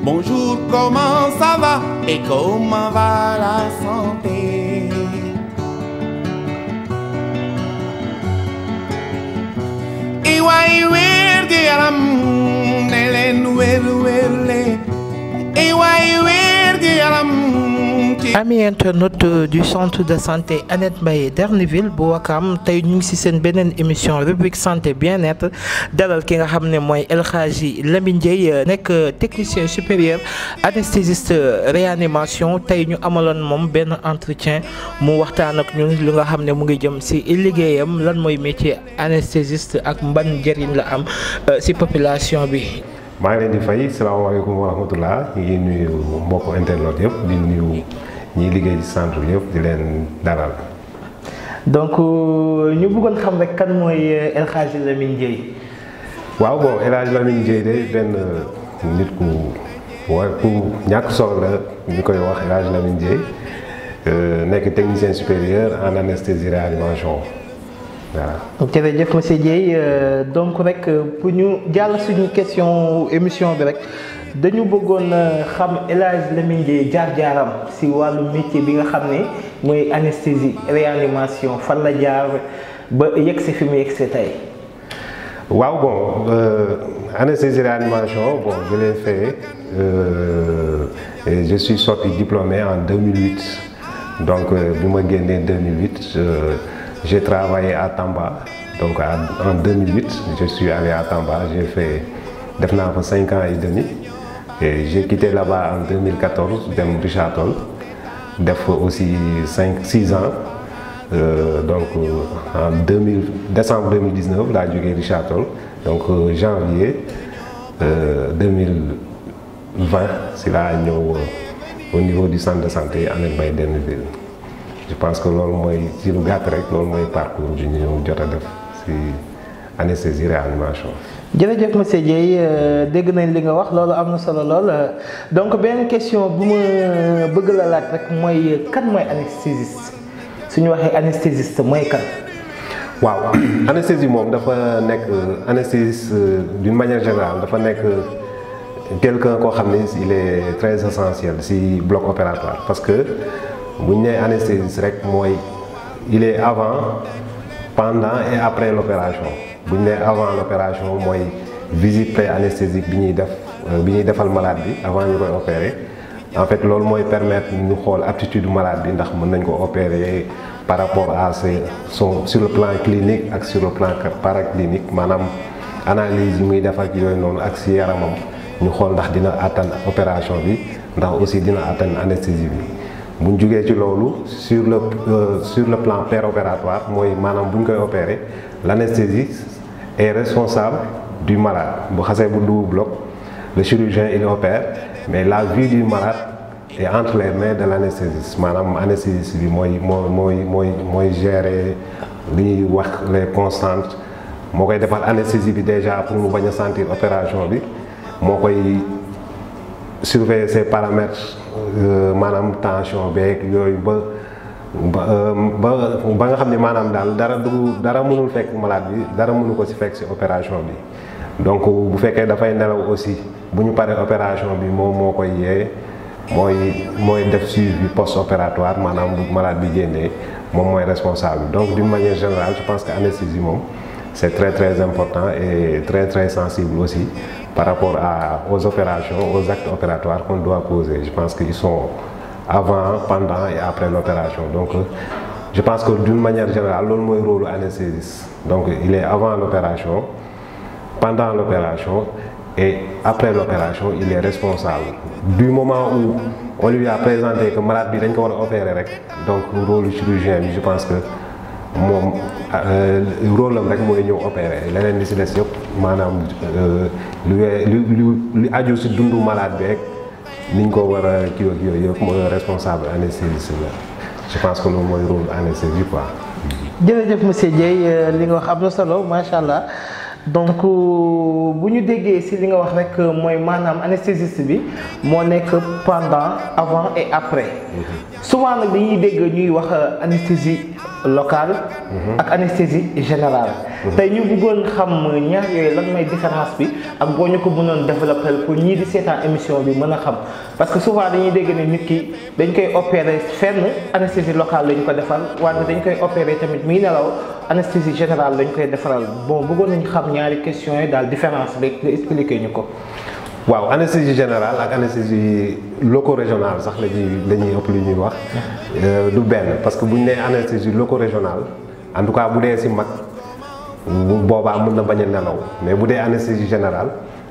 Bonjour, comment ça va et comment va la santé? Iwai werdi alam nelen werle. Iwai werdi alam. Amis internautes du centre de santé Annette Mbaye d'Erneville bu Wakam tey ñu ngi ci seen beneen émission rubrique santé bien-être dalal ki nga xam ne mooy El Hadji Lamine Ndiaye nekk technicien supérieur anesthésiste réanimation tey ñu amaloon moom benn entretien mu waxtaan ak ñun li nga xam ne mu ngi jëm ci liggéeyam lan mooy métier anesthésiste ak ban njëriñ la am ci population bi. maa ngi leen di fay salaamaaleykum wa rahmatullah ñu ngi nuyu mbokku internautes yëpp di nuyu ñiy liggéey ci centre bi yëpp di leen dalal. donc ñu bëggoon xam rek kan mooy El Hadji Lamine Ndiaye. waaw bon El Hadji Lamine Ndiaye de benn nit ku ñàkk solo la ñu koy wax El Hadji Lamine Ndiaye nekk technicien supérieur en anesthésie réanimation. voilà. jërëjëf monsieur Dieye donc rek pour ñu jàll suñu question émission bi rek dañu bëggoon xam El Hadji Lamine Ndiaye jaar-jaaram si wàllu métier bi nga xam ne mooy anesthésie réanimation fan la jaar ba yegg si fi mu yegg si tey. waaw bon anesthésie réanimation bon je l'ai fait et je suis sorti diplômé en 2008 donc bi ma génnee 2008. J'ai travaillé à Tamba, donc en 2008, je suis allé à Tamba, j'ai fait 5 ans et demi et j'ai quitté là-bas en 2014, dem Richard Toll, def aussi 6 ans, donc en décembre 2019, là j'ai Richard Toll, donc janvier 2020, c'est là au niveau du centre de santé Annette Mbaye d'Erneville. Je pense que loolu mooy ci lu gàtt rek loolu mooy parcours bi ñu jot a def ci anesthésie réanimation. jërëjëf monsieur Dieye dégg nañ li nga wax loolu am na solo lool donc benn question bu ma bëgg la laaj rek mooy kan mooy anesthésiste suñu waxee anesthésiste mooy kan. waaw anesthésie moom dafa nekk anesthésiste d'une manière générale dafa nekk quelqu'un koo xam ne il est très essentiel ci bloc opératoire parce que. bu ñu nee anesthésiste rek mooy il est avant pendant et après l'opération bu ñu nee avant l'opération mooy visite pré-anesthésique bi ñuy defal malade bi avant ñu koy opérer en fait loolu mooy permettre ñu xool aptitude malade bi ndax mën nañ ko opérer par rapport à sur le plan clinique ak sur le plan paraclinique maanaam analyse yi muy def ak yooyu noonu ak ci yaramam ñu xool ndax dina atteindre opération bi ndax aussi dina atteindre anesthésie bi. bu ñu jugee ci loolu sur le plan préopératoire mooy maanaam bu ñu koy opérer l'anesthésiste est responsable du malade bu xasee bu dugg bloc le chirurgien il opère mais la vie du malade est entre les mains de l'anesthésiste maanaam anesthésiste bi mooy gérer li ñuy wax les constantes moo koy defal anesthésie bi déjà pour mu bañ a sentir opération bi moo koy surveiller ses paramètres maanaam tension beeg yooyu ba nga xam ne maanaam daal dara mënul fekk malade bi dara mënu ko ci fekk ci opération bi donc bu fekkee dafay nelaw aussi bu ñu paree opération bi moom moo koy yee mooy def suivi post-opératoire maanaam bu malade bi génnee moom mooy responsable donc d'une manière générale je pense que anesthésie moom c'est très très important et très très sensible aussi par rapport aux opérations, aux actes opératoires qu'on doit poser. Je pense qu'ils sont avant, pendant et après l'opération. Donc je pense que d'une manière générale, c'est le rôle de l'anesthésiste. Donc il est avant l'opération, pendant l'opération et après l'opération, il est responsable. Du moment où on lui a présenté que le malade bi dañ ko war a opérer rek, donc le rôle du chirurgien, je pense que moom rôle am rek mooy ñëw opérer leneen li ci des yëpp maanaam lu aju ci dundu malade bi rek niñ ko war a kii ak yooyu yëpp mooy responsable anesthésiste la je pense que loolu mooy rôle anesthésie quoi. jërëjëf monsieur Dieye li nga wax am na solo macha allah donc bu ñu déggee ci li nga wax rek mooy maanaam anesthésiste bi moo nekk pendant avant et après souvent nag dañuy dégg ñuy wax anesthésie locale ak anesthésie générale tey ñu bëggoon xam ñaar yooyu lan mooy différence bi ak boo ñu ko mënoon développer pour ñii di seetaan émission bi mën a xam parce que souvent dañuy dégg ne nit ki dañ koy opérer fenn anesthésie locale lañ ko defal wante dañ koy opérer tamit muy nelaw anesthésie générale lañ koy defaral bon bëggoon nañu xam ñaari questions yi daal différence bi nga expliquer ñu ko. waaw anesthésie générale ak anesthésie loco-régionale sax la ñuy ëpp lu ñuy wax du benn parce que bu ñu nee anesthésie loco-régionale en tout cas bu dee si mag bu boobaa mën na bañ a nelaw mais bu dee anesthésie générale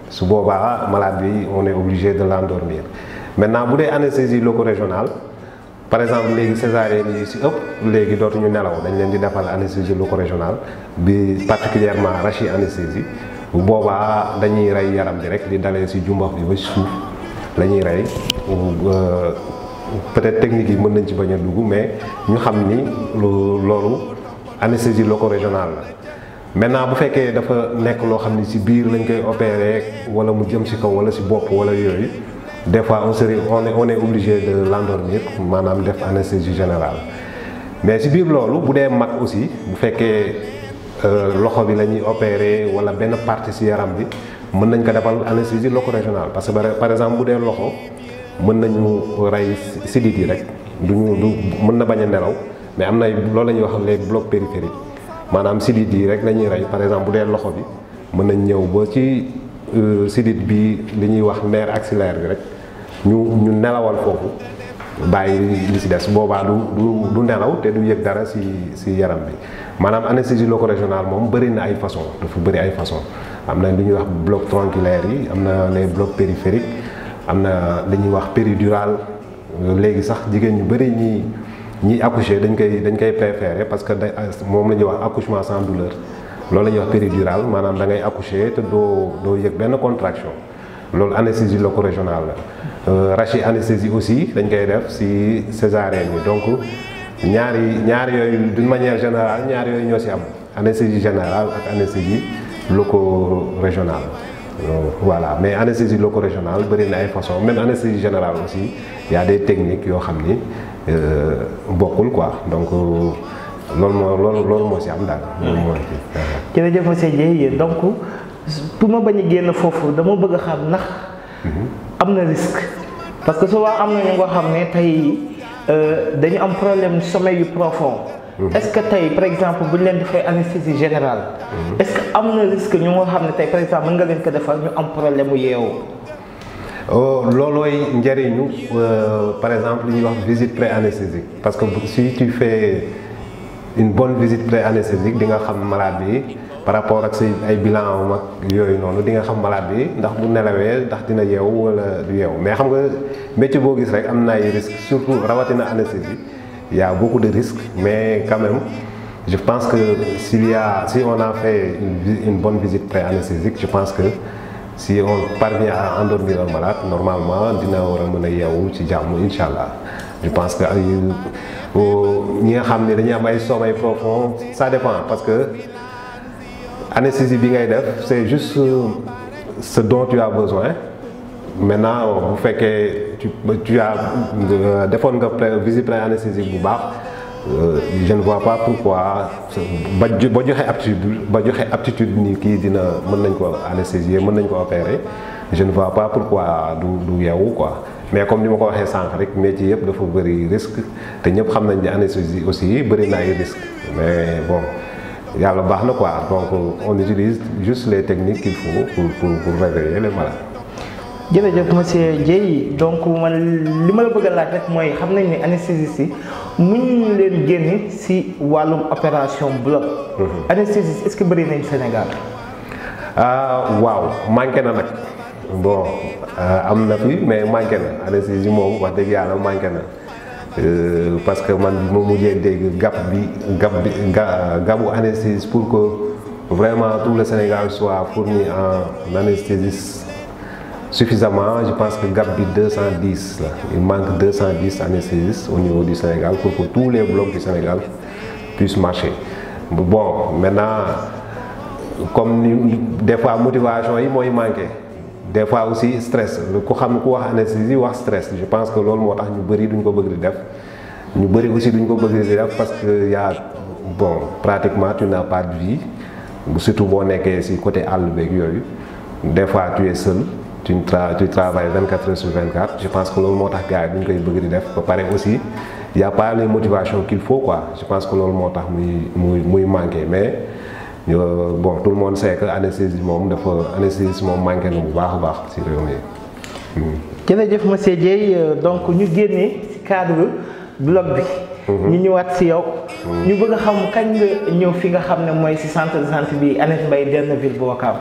su boobaa malade bi on est obligé de l'endormir maintenant bu dee anesthésie loco-régionale par exemple léegi césarienne yi si ëpp léegi dootuñu nelaw dañ leen di defal anesthésie loco-régionale bi particulièrement rachi anesthésie bu boobaa dañuy rey yaram bi rek di dalee ci jumbax bi ba suuf la ñuy rey peut-être technique yi mën nañ ci bañ a dugg mais ñu xam ni loolu anesthésie loco-régionale la maintenant bu fekkee dafa nekk loo xam ni ci biir lañ koy opérer wala mu jëm ci kaw wala ci bopp wala yooyu des fois on est obligé de l'endormir maanaam def anesthésie générale mais ci biir loolu bu dee mag aussi bu fekkee loxo bi la ñuy opérer wala benn partie ci yaram bi mën nañ ko defal anesthésie loco-régionale parce que par exemple bu dee loxo mën nañu rey sidit yi rek du mën na bañ a nelaw mais am na loolu la ñuy wax les blocs périphériques maanaam sidit yi rek la ñuy rey par exemple bu dee loxo bi mën nañ ñëw ba ci sidit bi li ñuy wax nerf axillaire bi rek ñu nelawal foofu bàyyi li ci des boobaa du nelaw te du yëg dara ci yaram bi maanaam anesthésie loco-régionale moom bëri na ay façon dafa bëri ay façon am na li ñuy wax bloc tronculaire yi am na les blocs périphériques am na li ñuy wax péridural léegi sax jigéen ñu bëri ñi accoucher dañ koy préférer parce que moom la ñuy wax accouchement sans douleur loolu la ñuy wax péridural maanaam da ngay accoucher te doo yëg benn contraction loolu anesthésie loco-régionale la rachi anesthésie aussi dañ koy def ci césarienne yi donc ñaari yooyu d'une manière générale ñaar yooyu ñoo ci am anesthésie générale ak anesthésie loco-régionale voilà mais anesthésie loco-régionale bëri na ay façon même anesthésie générale aussi y a des techniques yoo xam ni bokkul quoi donc loolu moo ci am daal. jërëjëf monsieur Dieye donc pour ma bañ a génn foofu dama bëgg a xam ndax am na risque parce que souvent am na ñu nga xam ne tey dañu am problème sommeil yu profond. est-ce que tey par exemple bu ñu leen defee anesthésie générale. est-ce que am na risque ñu nga xam ne tey par exemple mën nga leen ko defal ñu am problème mu yeewu. loolooy njëriñu par exemple li ñuy wax visite pré-anesthésique parce que si tu fais une bonne visite pré-anesthésique di nga xam malade bi par rapport ak say ay bilan am ak yooyu noonu di nga xam malade bi ndax bu nelawee ndax dina yeewu wala du yeewu mais xam nga métier boo gis rek am na ay risques surtout rawatina anesthésie il y a beaucoup de risques mais quand même je pense que si on a fait une bonne visite pré-anesthésique je pense que si on parvient à endormir un malade normalement dina war a mën a yeewu ci jàmm incha allah je pense que ñi nga xam ne dañuy am ay sommeil profond ça dépend parce que anesthésie bi ngay def c'est juste ce dont tu as besoin maintenant bu fekkee tu as defoon nga visite pré-anesthésique bu baax je ne vois pas pourquoi ba joxe aptitude ni kii dina mën nañ ko anesthésier mën nañ ko opérer je ne vois pas pourquoi du yeewu quoi mais comme ni ma ko waxee sànq rek métier yëpp dafa bëri risque te ñëpp xam nañ ne anesthésie aussi bëri na ay risque mais bon yàlla baax na quoi donc on utilise juste les techniques qu'il faut pour réveiller les malades. jërëjëf monsieur Dieye donc man li ma la bëgg a laaj rek mooy xam nañ ne anesthésiste yi mënuñu leen génne ci wàllum opération bloc. anesthésiste est-ce que bëri nañ Sénégal. waaw manqué na nag bon am na fi mais manqué na anesthésie moom wax dëgg yàlla manqué na parce que man bi ma mujjee dégg gabu anesthésiste pour que vraiment tout le Sénégal soit fourni en anesthésiste suffisamment je pense que gap bi 210 la il manque 210 anesthésistes au niveau du Sénégal pour que tous les blocs du Sénégal puissent marcher bon maintenant comme ni des fois motivation yi mooy manqué des fois aussi stress ku xam ku wax anesthésie wax stress je pense que loolu moo tax ñu bëri duñ ko bëgg di def ñu bëri aussi duñ ko bëgg di def parce que y a bon pratiquement tu n'as pas de vie surtout boo nekkee ci côté àll beeg yooyu des fois tu es seul tu travailles 24 heures sur 24 je pense que loolu moo tax gars yi duñ koy bëgg di def ba pare aussi y a pas les motivations qu'il faut quoi je pense que loolu moo tax muy manqué mais bon tout le monde sait que anesthésie moom manqué na bu baax a baax ci réew mi. jërëjëf monsieur Dieye donc ñu génnee ci cadre bloc bi. ñu ñëwaat ci yow. ñu bëgg a xam kañ nga ñëw fi nga xam ne mooy ci centre de santé bi Annette Mbaye Derneville bu Ouakam.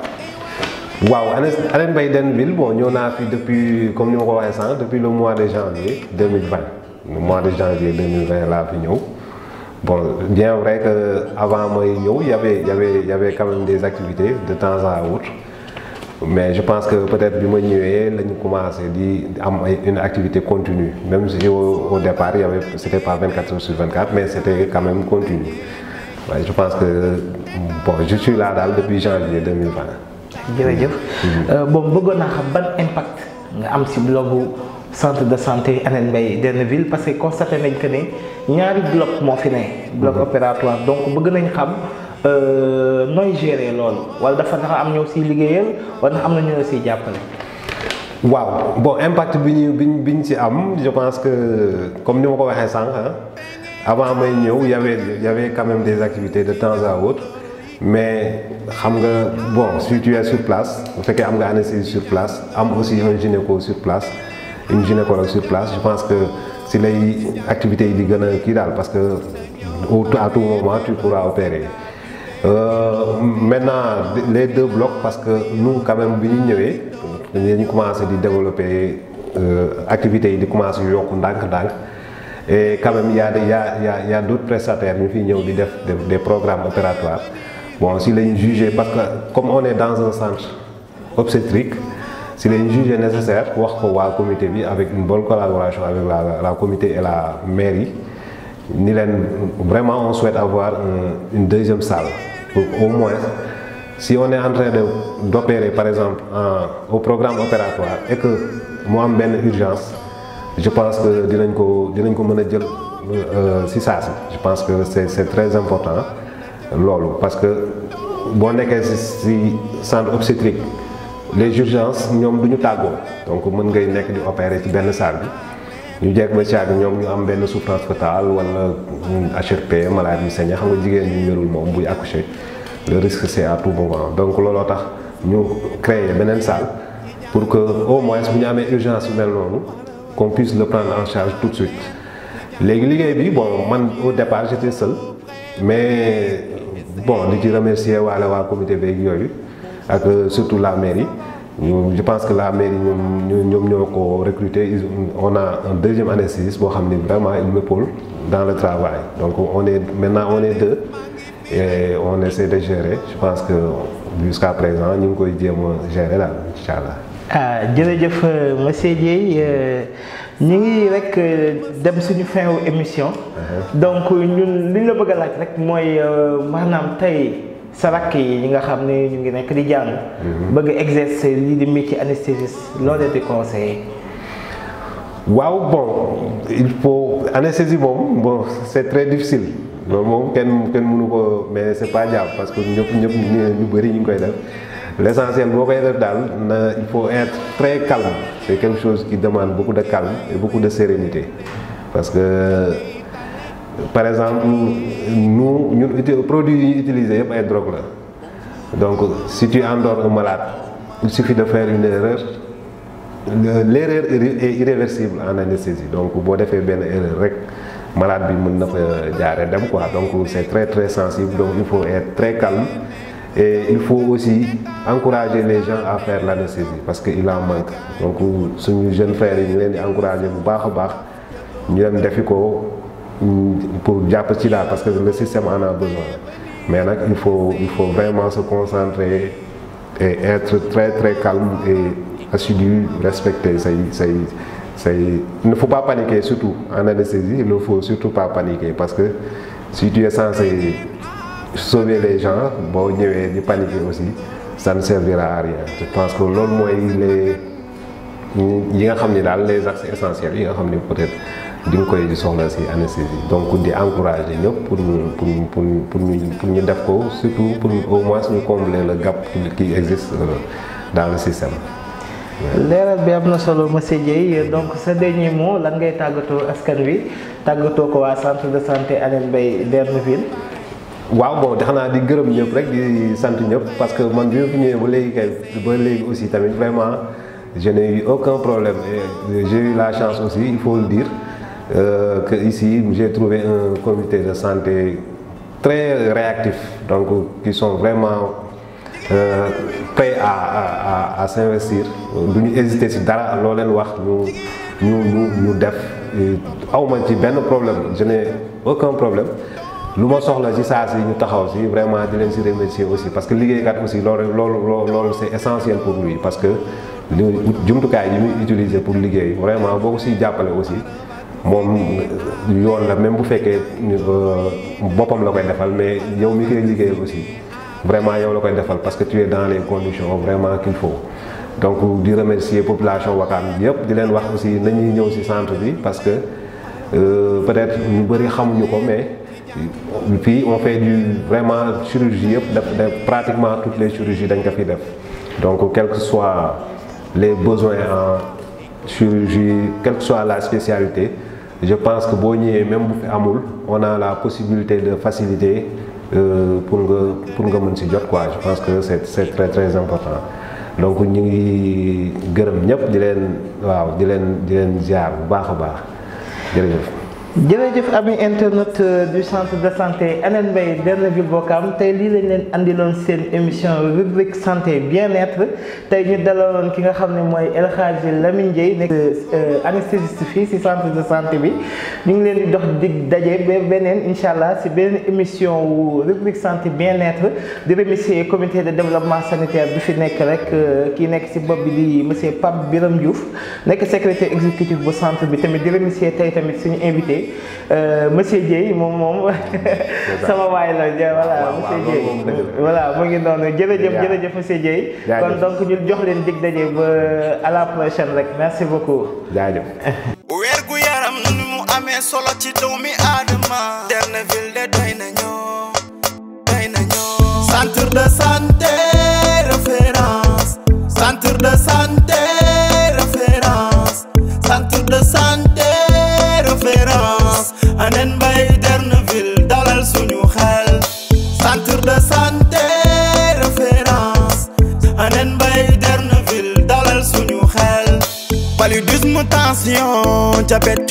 waaw Annette Mbaye Derneville bon ñëw naa fi depuis comme ni ma ko waxee sànq depuis le mois de janvier 2020 le mois de janvier 2020 laa fi ñëw bon bien vrai que avant mooy ñëw y avait quand même des activités de temps à autre mais je pense que peut-être bi ma ñëwee la ñu commencé di am une activité continue même si au départ c'était pas 24 heures sur 24 mais c'était quand même continu ouais, je pense que bon je suis là daal depuis janvier 2020. jërëjëf boobu bëggoon naa xam ban impact nga am ci blocu centre de santé Annette Mbaye Derneville parce que constaté nañ que ne ñaari bloc moo fi ne bloc opératoire donc bëgg nañ xam nooy gérer loolu wala dafa am ñëw ci liggéeyal wala am na ñëw ci jàppale. waaw bon impact bi ñu ci am je pense que comme ni ma ko waxee sànq avant may ñëw y avait quand même des activités de temps à autre mais xam nga bon si tu es sur place bu fekkee am nga anesthésie sur place am aussi un gynéco sur place une gynécologue sur place je pense que si lay activités yi di gën a kii daal parce que à tout moment tu pourras opérer maintenant les deux blocs parce que nous quand même bi ñu ñëwee dañu commencé di développer activités yi di commencé yokku ndànk-ndànk et quand même y a d'autres prestataires ñu fi ñëw di def des programmes opératoires bon si lañ jugé parce que comme on est dans un centre obstétrique si lañ jugé nécessaire wax ko waa comité bi avec une bonne collaboration avec la comité et la mairie ni leen vraiment on souhaite avoir une deuxième salle pour au moins si on est en train d'opérer par exemple au programme opératoire et que mu am benn urgence je pense que dinañ ko mën a jël si saa si je pense que c'est très important loolu parce que boo nekkee si centre obstétrique les urgences ñoom du ñu tàggoo donc mën ngay nekk di opérer ci benn salle bi ñu jekk ba caag ñoom ñu am benn souffrance fœtale wala HRP malade yi saigné xam nga jigéen ñu wérul moom buy accoucher le risque c'est à tout moment donc looloo tax ñu créer beneen salle pour que au moins bu ñu amee urgence yu mel noonu qu'on puisse le prendre en charge tout de suite léegi liggéey bi bon man au départ j'étais seul mais bon di ci remercier waale waa comité beeg yooyu ak surtout la mairie je pense que la mairie ñoom ñoo ko recruter on a un deuxième anesthésiste boo xam ni vraiment il m'épaule dans le travail donc maintenant on est deux et on essaie de gérer je pense que jusqu'à présent ñu ngi koy jéem a gérer daal incha allah. jërëjëf monsieur Dieye ñu ngi rek dem suñu fin wu émission. donc ñun li ñu la bëgg a laaj rek mooy maanaam tey sa rakk yi nga xam ne ñu ngi nekk di jàng. bëgg exercer lii di métier anesthésiste loolu di conseiller. waaw bon il faut anesthésie moom bon c'est très difficile loolu moom kenn mënu ko mais c'est pas grave parce que ñëpp ñu bëri ñu ngi koy def. L'essentiel boo koy def daal il faut être très calme c'est quelque chose qui demande beaucoup de calme et beaucoup de sérénité parce que par exemple ñun produits yi utilisés yëpp ay drogue la donc si tu endors un malade il suffit de faire une erreur l'erreur est irréversible en anesthésie donc boo defee benn erreur rek malade bi mën na fa jaaree dem quoi donc c'est très très sensible donc il faut être très calme. Et il faut aussi encourager les gens à faire l'anesthésie parce qu'il en manque donc suñu jeunes frères yi ñu leen di encourager bu baax a baax ñu dem defi ko pour jàpp ci daal parce que le système en a besoin mais nag il faut vraiment se concentrer et être très très calme et assidu respecter say il ne faut pas paniquer surtout en anesthésie il ne faut surtout pas paniquer parce que si tu es censé sauver les gens boo ñëwee di paniquer aussi ça ne servira à rien je pense que loolu mooy yi nga xam ni daal les axes essentiels yi nga xam ni peut-être di nga koy soxla ci anesthésie donc di encourager ñëpp pour ñu def ko surtout pour au moins ñu combler le gap qui existe dans le système. leeral bi am na solo monsieur Dieye donc sa dernier mot lan ngay tàggatoo askan wi tàggatoo ko waa centre de santé Hann Mbaye Derneville. waaw bon xanaa di gërëm ñëpp rek di sant ñëpp parce que man bi ma fi ñëwee ba léegi aussi tamit vraiment je n'ai eu aucun problème et j'ai eu la chance aussi il faut le dire que ici j'ai trouvé un comité de santé très réactif donc qui sont vraiment prêts à s'investir du ñu hésiter ci dara loo leen wax ñu def awma ci benn problème je n'ai aucun problème lu ma soxla ci saa si ñu taxaw si vraiment di leen si remercier aussi parce que liggéeykat aussi loolu c'est essentiel pour lui parce que li jumtukaay yi muy utiliser pour liggéey vraiment boo ko siy jàppale aussi moom yoon la même bu fekkee boppam la koy defal mais yow mi koy liggéeyal aussi vraiment yow la koy defal parce que tu es dans les conditions vraiment qu'il faut donc di remercier population Ouakam yëpp di leen wax aussi nañuy ñëw si centre bi parce que peut-être ñu bëri xamuñu ko mais puis on fait vraiment chirurgie yëpp pratiquement toutes les chirurgies dañ ko fi def donc quel que soit les besoins en chirurgie quelle que soit la spécialité je pense que boo ñëwee même bu fi amul on a la possibilité de faciliter pour nga mën si jot quoi je pense que c'est très très important donc ñu ngi gërëm ñëpp di leen ziar bu baax a baax jërëjëf. jërëjëf ami internet du centre de santé Hann Mbaye Derneville Ouakam tey lii lañ leen andiloon seen émission rubrique santé bien-être tey ñu dalaloon ki nga xam ne mooy El Hadji Lamine Dieye nekk anesthésiste fii ci centre de santé bi ñu ngi leen di dox dig daje ba beneen incha allah ci beneen émission wu rubrique santé bien-être di remercier comité de développement sanitaire bi fi nekk rek kii nekk ci bopp bi di monsieur Pape Biram Diouf nekk secrétaire exécutif bu centre bi tamit di remercier tey tamit suñu invité monsieur Dieye moom sama waay la voilà monsieur Dieye voilà mu ngi noonu jërëjëf monsieur Dieye kon donc ñu jox leen dig daje ba à la prochaine rek merci beaucoup jaajëf weer gu yaram nu mu amee solo ci doomi aadama Derneville de doy nañoo centre de santé référence centre de santé référence centre de santé référence Hann Mbaye Derneville dalal suñu xel centre de santé référence Hann Mbaye Derneville dalal suñu xel paludisme tension diabète